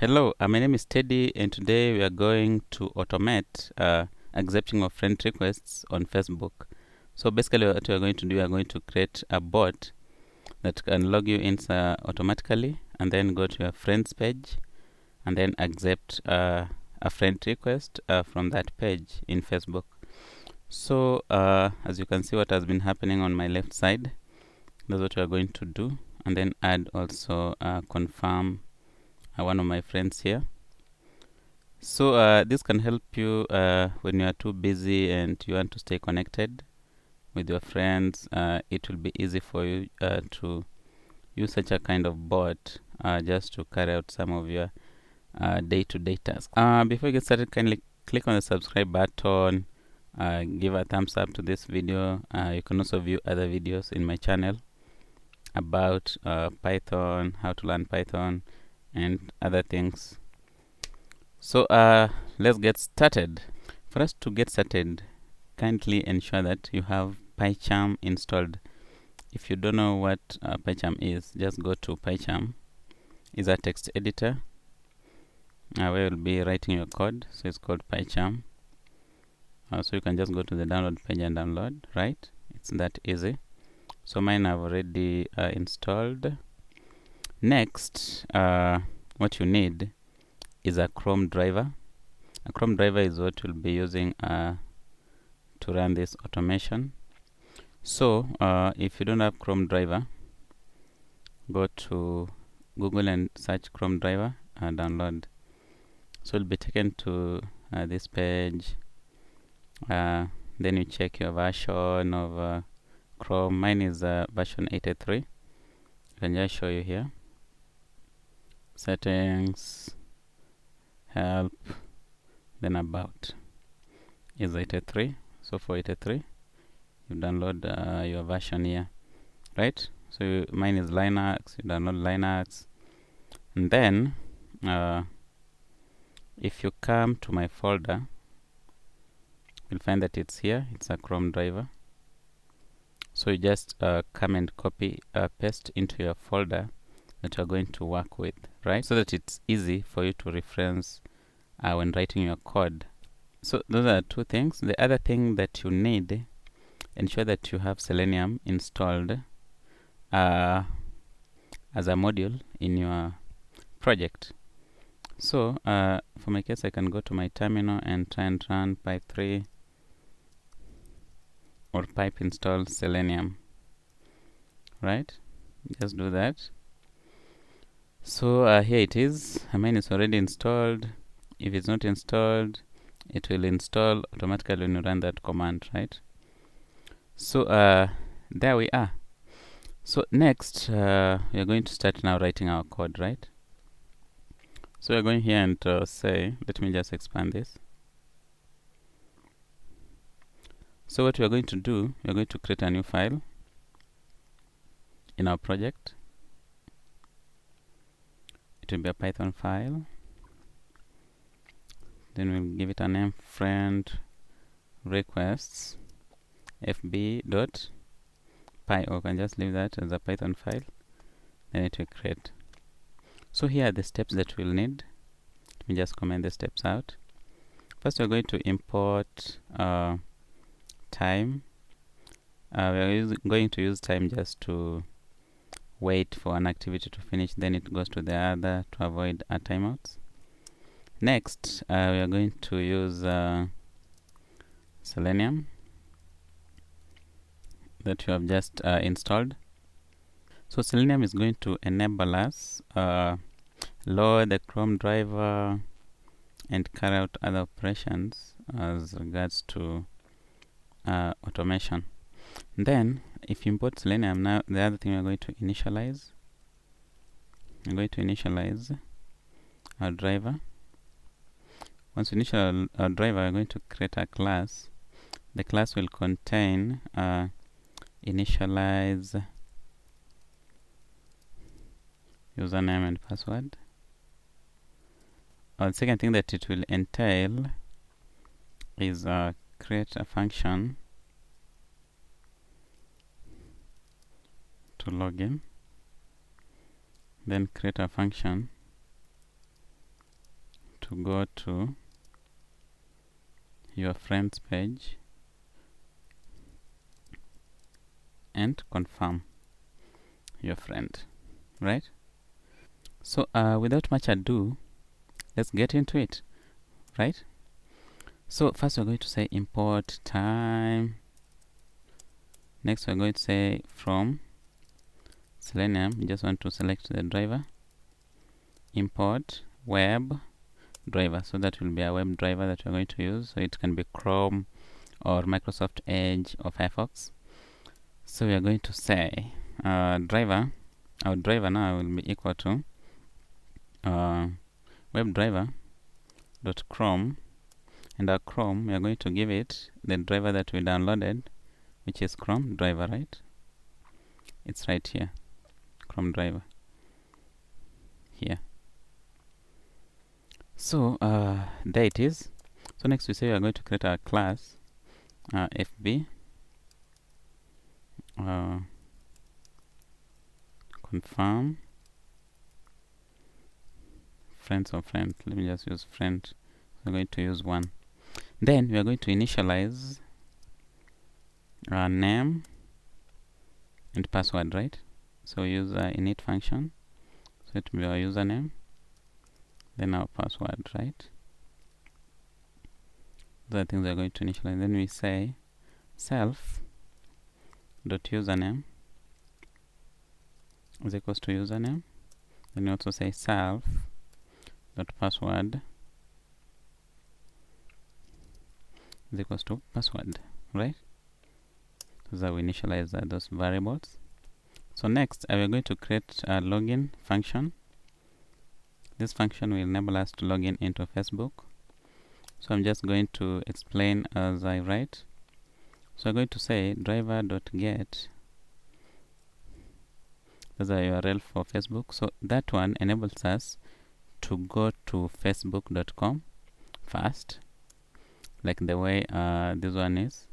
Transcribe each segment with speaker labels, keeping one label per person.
Speaker 1: Hello, my name is Teddy, and today we are going to automate accepting of friend requests on Facebook. So basically, what we are going to do, we are going to create a bot that can log you in automatically, and then go to your friends page, and then accept a friend request from that page in Facebook. So as you can see, what has been happening on my left side, that's what we are going to do, and then add also confirm one of my friends here. So this can help you when you are too busy and you want to stay connected with your friends. It will be easy for you to use such a kind of bot just to carry out some of your day-to-day tasks. Before you get started, kindly click on the subscribe button, give a thumbs up to this video. You can also view other videos in my channel about Python, how to learn Python, and other things. So let's get started. For us to get started, kindly ensure that you have PyCharm installed. If you don't know what PyCharm is, just go to PyCharm. It's a text editor where you'll be writing your code. So it's called PyCharm. So you can just go to the download page and download, right? It's that easy. So mine I've already installed. Next, what you need is a Chrome driver. A Chrome driver is what we'll be using to run this automation. So if you don't have Chrome driver, go to Google and search Chrome driver and download. So you'll be taken to this page. Then you check your version of Chrome. Mine is version 83. I can just show you here. Settings, help, then about is 83. So for 83, you download your version here, right? So mine is Linux. You download Linux, and then if you come to my folder, you'll find that it's here. It's a Chrome driver. So you just come and copy paste into your folder that you're going to work with, right? So that it's easy for you to reference when writing your code. So those are two things. The other thing that you need, ensure that you have Selenium installed as a module in your project. So for my case, I can go to my terminal and try and run pip3 or pipe install Selenium, right? Just do that. So here it is. Mine is already installed. If it's not installed, it will install automatically when you run that command, right? So there we are. So next, we are going to start now writing our code, right? So we're going here and say, let me just expand this. So what we are going to do, we are going to create a new file in our project. It will be a Python file. Then we'll give it a name, friend requests fb.py, or can just leave that as a Python file. Then it will create. So here are the steps that we'll need. Let me just comment the steps out. First, we're going to import time. We are going to use time just to wait for an activity to finish, then it goes to the other to avoid timeouts. Next, we are going to use Selenium that you have just installed. So Selenium is going to enable us load the Chrome driver and carry out other operations as regards to automation. Then, if you import Selenium, now the other thing we're going to initialize. I'm going to initialize our driver. Once we initialize our driver, we're going to create a class. The class will contain initialize username and password. The second thing that it will entail is create a function to log in, then create a function to go to your friends page and confirm your friend, right? So without much ado, let's get into it, right? So first we're going to say import time. Next we're going to say from Selenium. You just want to select the driver. Import web driver. So that will be a web driver that we're going to use. So it can be Chrome or Microsoft Edge or Firefox. So we are going to say driver. Our driver now will be equal to webdriver.chrome, and our Chrome, we are going to give it the driver that we downloaded, which is Chrome driver, right? It's right here, Chrome driver here. So there it is. So next we say we are going to create our class FB confirm friends or friend. Let me just use friend. We're going to use one. Then we are going to initialize our name and password, right? So use init function. So it will be our username, then our password, right? Those are things we are going to initialize. Then we say self.username is equals to username. Then we also say self.password is equals to password, right? So that we initialize those variables. So next, we are going to create a login function. This function will enable us to log in into Facebook. So I'm just going to explain as I write. So I'm going to say driver.get. That's a URL for Facebook. So that one enables us to go to facebook.com first, like the way this one is,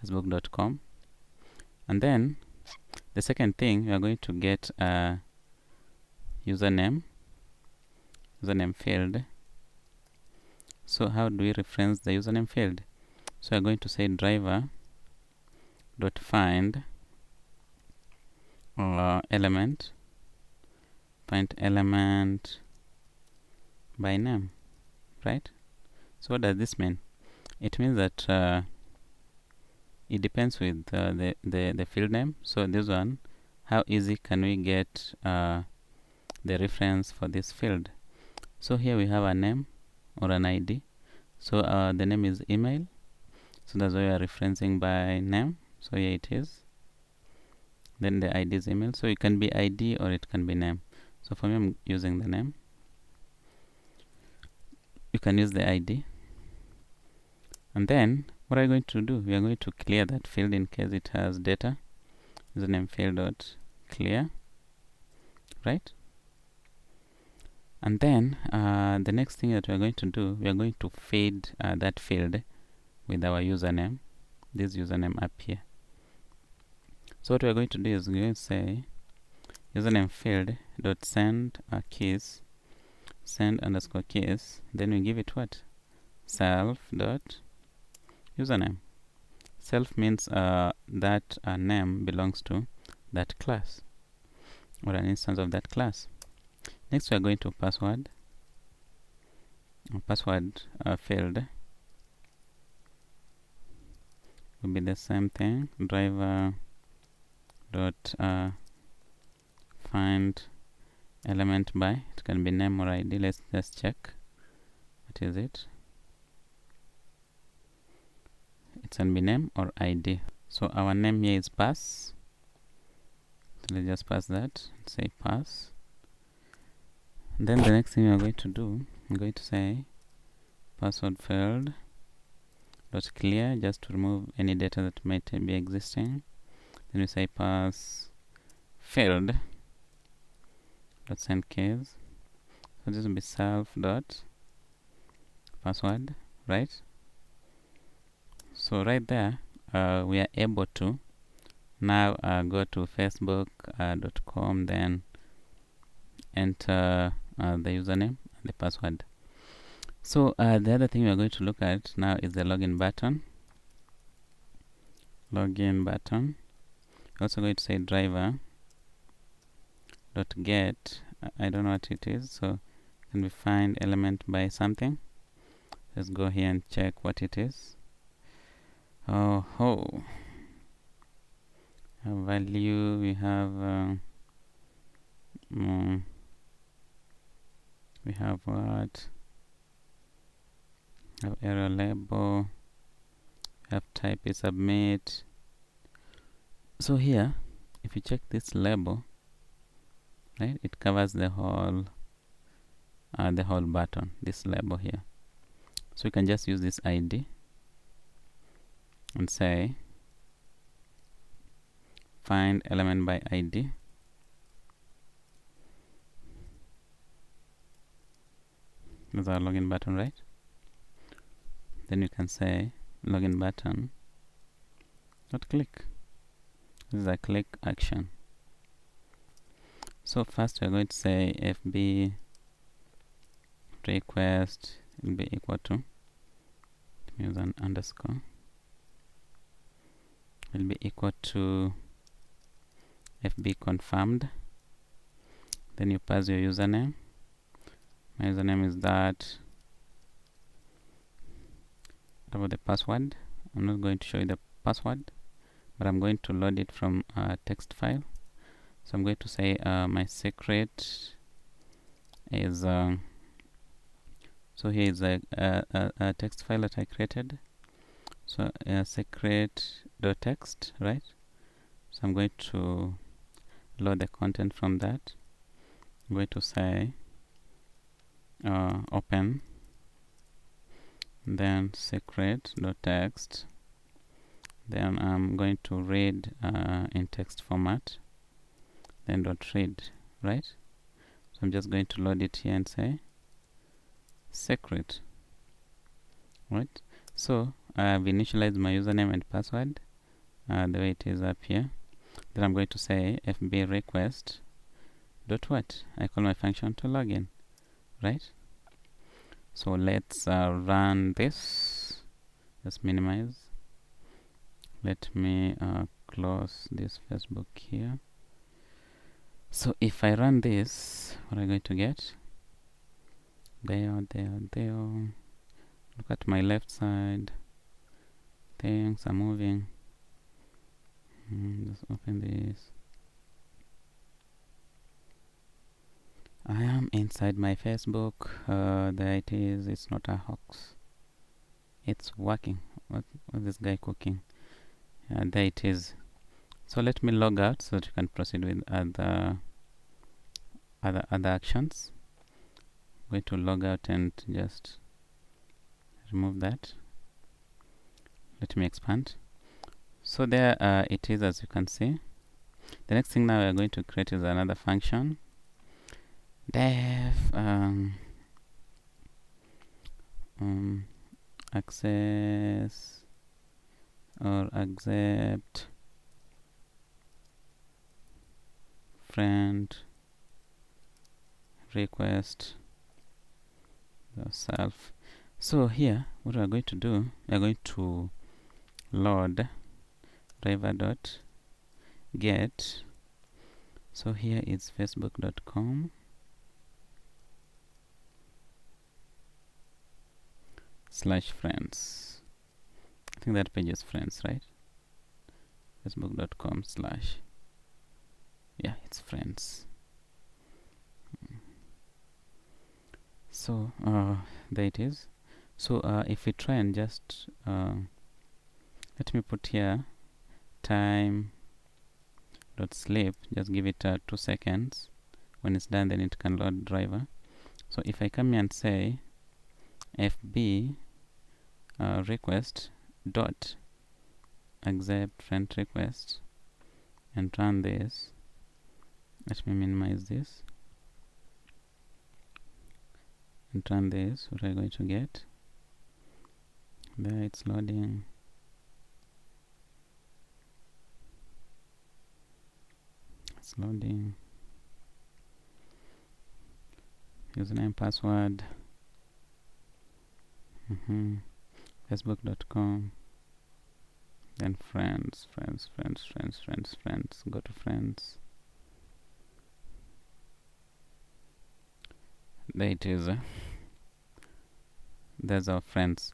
Speaker 1: facebook.com. And then the second thing, we are going to get a username field. So how do we reference the username field? So we're going to say driver.find element, find element by name, right? So what does this mean? It means that it depends with the field name. So this one, how easy can we get the reference for this field? So here we have a name or an ID. So the name is email. So that's why we are referencing by name. So here it is. Then the ID is email. So it can be ID or it can be name. So for me, I'm using the name. You can use the ID. And then what are you going to do? We are going to clear that field in case it has data. Username field dot clear, right? And then the next thing that we are going to do, we are going to feed that field with our username, this username up here. So what we are going to do is we're going to say username field dot send keys, send underscore keys. Then we give it what? Self dot username. Self means that name belongs to that class or an instance of that class. Next we are going to password field will be the same thing, driver dot find element by, it can be name or ID. Let's just check. What is it? It can be name or ID. So our name here is pass. So let's just pass that. Say pass. Then the next thing we are going to do, I'm going to say password field dot clear, just to remove any data that might be existing. Then we say pass field dot send keys. So this will be self dot password, right? So right there, we are able to now go to facebook.com, then enter the username and the password. So the other thing we are going to look at now is the login button. Login button. We're also going to say driver dot get. I don't know what it is, so can we find element by something? Let's go here and check what it is. Oh ho! A value, we have we have what? Have error label. Have type is submit. So here, if you check this label, right, it covers the whole button. This label here. So you can just use this ID and say find element by ID. That's our login button, right? Then you can say login button dot click. This is a click action. So first we're going to say FB request will be equal to, use an underscore, will be equal to FB confirmed. Then you pass your username. My username is that. What about the password? I'm not going to show you the password, but I'm going to load it from a text file. So I'm going to say my secret is so here is a text file that I created. So secret.txt, right? So I'm going to load the content from that. I'm going to say open, then secret.txt. Then I'm going to read in text format, then .read, right? So I'm just going to load it here and say secret, right? So I've initialized my username and password the way it is up here. Then I'm going to say FB request dot what? I call my function to login, right? So let's run this. Let's minimize. Let me close this Facebook here. So if I run this, what am I going to get? There. Look at my left side. Things are moving. Just open this. I am inside my Facebook. There it is. It's not a hoax. It's working. What is this guy cooking? There it is. So let me log out so that you can proceed with other actions. I'm going to log out and just remove that. Let me expand. So there it is, as you can see. The next thing now we are going to create is another function. Def access or accept friend request yourself. So here what we are going to do, we are going to load driver.get. So here is facebook.com/friends. I think that page is friends, right? facebook.com/ yeah, it's friends. So there it is. So if we try and just let me put here time dot sleep, just give it 2 seconds. When it's done, then it can load driver. So if I come here and say FB request dot accept friend request and run this, let me minimize this and run this, what are you going to get? There, it's loading. It's loading. Username, password. Facebook.com, then friends, go to friends. There it is. There's our friends.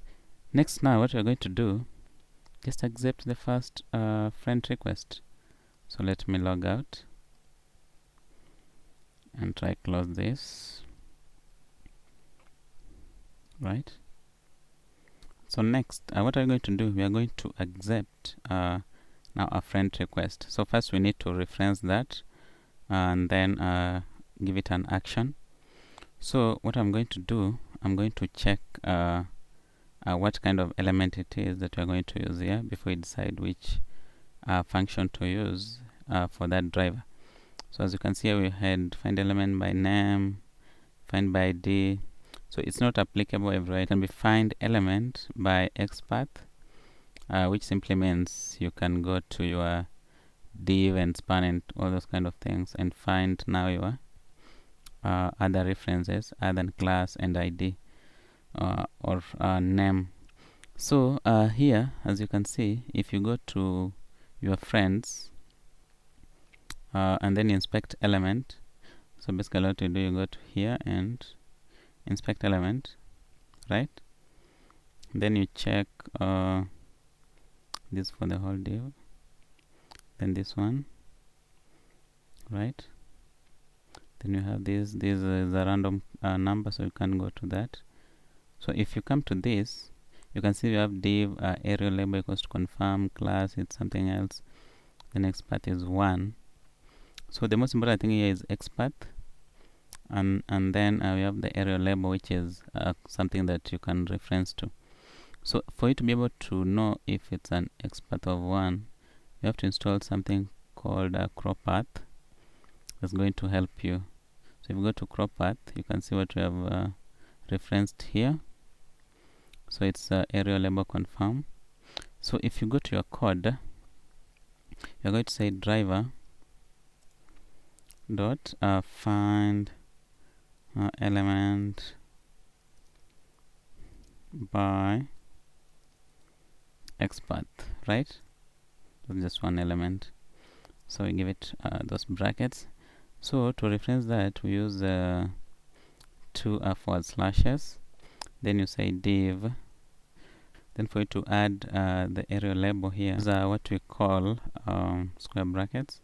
Speaker 1: Next, now what we're going to do, just accept the first friend request. So let me log out and try close this. Right. So next, what are we going to do? We are going to accept now a friend request. So first we need to reference that and then give it an action. So what I'm going to do, I'm going to check what kind of element it is that we're going to use here before we decide which function to use for that driver. So as you can see here, we had find element by name, find by ID. So it's not applicable everywhere. It can be find element by XPath, which simply means you can go to your div and span and all those kind of things and find now your other references other than class and ID or name. So here, as you can see, if you go to your friends and then inspect element, so basically what you do, you go to here and inspect element, right? Then you check this for the whole div, then this one, right? Then you have this is a random number, so you can go to that. So if you come to this, you can see you have div area label equals to confirm, class it's something else, the next path is 1. So the most important thing here is XPath, and then we have the area label, which is something that you can reference to. So for you to be able to know if it's an XPath of 1, you have to install something called CropPath. That's going to help you. So if you go to CropPath, you can see what we have referenced here. So it's area label confirm. So if you go to your code, you're going to say driver dot find element by XPath, right? That's just one element. So we give it those brackets. So to reference that, we use 2 forward slashes. Then you say div. Then for you to add the area label here, is what we call square brackets.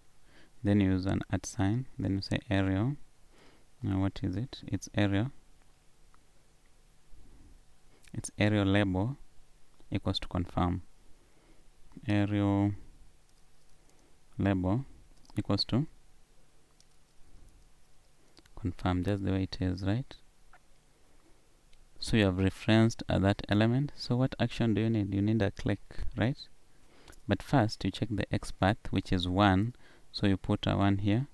Speaker 1: Then you use an @ sign. Then you say area. Now what is it? It's area. It's area label equals to confirm. Area label equals to confirm, just the way it is, right? So you have referenced that element. So what action do you need? You need a click, right? But first you check the XPath, which is 1. So you put a 1 here.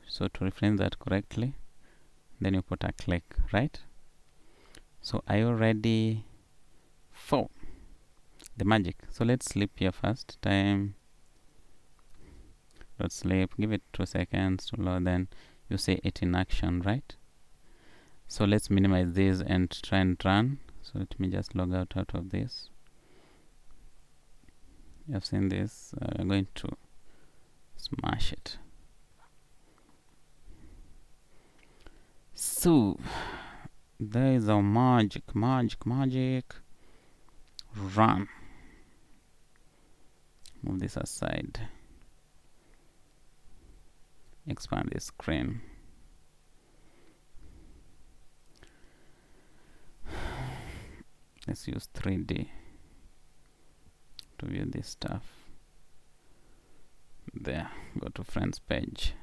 Speaker 1: So to reference that correctly, then you put a click, right? So are you ready for the magic? So let's sleep here first. Time dot sleep. Give it 2 seconds to load. Then you say it in action, right? So let's minimize this and try and run. So let me just log out of this. You have seen this. I'm going to smash it. So there is a magic. Run. Move this aside. Expand the screen. Let's use 3D to view this stuff. There, go to friends page.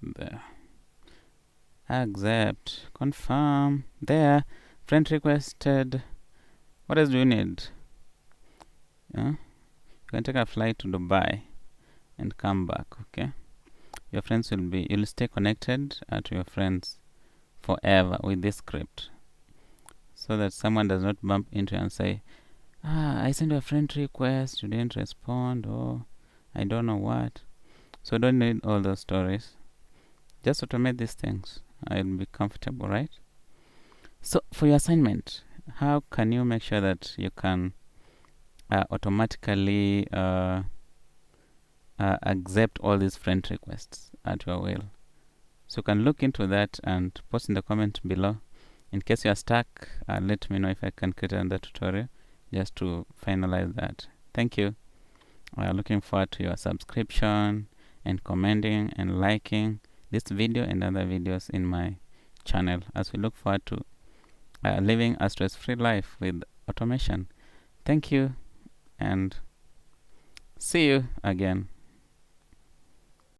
Speaker 1: There. Accept, confirm. There, friend requested. What else do you need? You can take a flight to Dubai and come back, okay? Your friends you'll stay connected to your friends forever with this script, so that someone does not bump into you and say, I sent you a friend request, you didn't respond, or I don't know what. So don't need all those stories. Just automate these things. I'll be comfortable, right? So for your assignment, how can you make sure that you can automatically accept all these friend requests at your will? So you can look into that and post in the comment below. In case you are stuck, let me know if I can create another tutorial just to finalize that. Thank you. Looking forward to your subscription and commenting and liking this video and other videos in my channel as we look forward to living a stress-free life with automation. Thank you and see you again.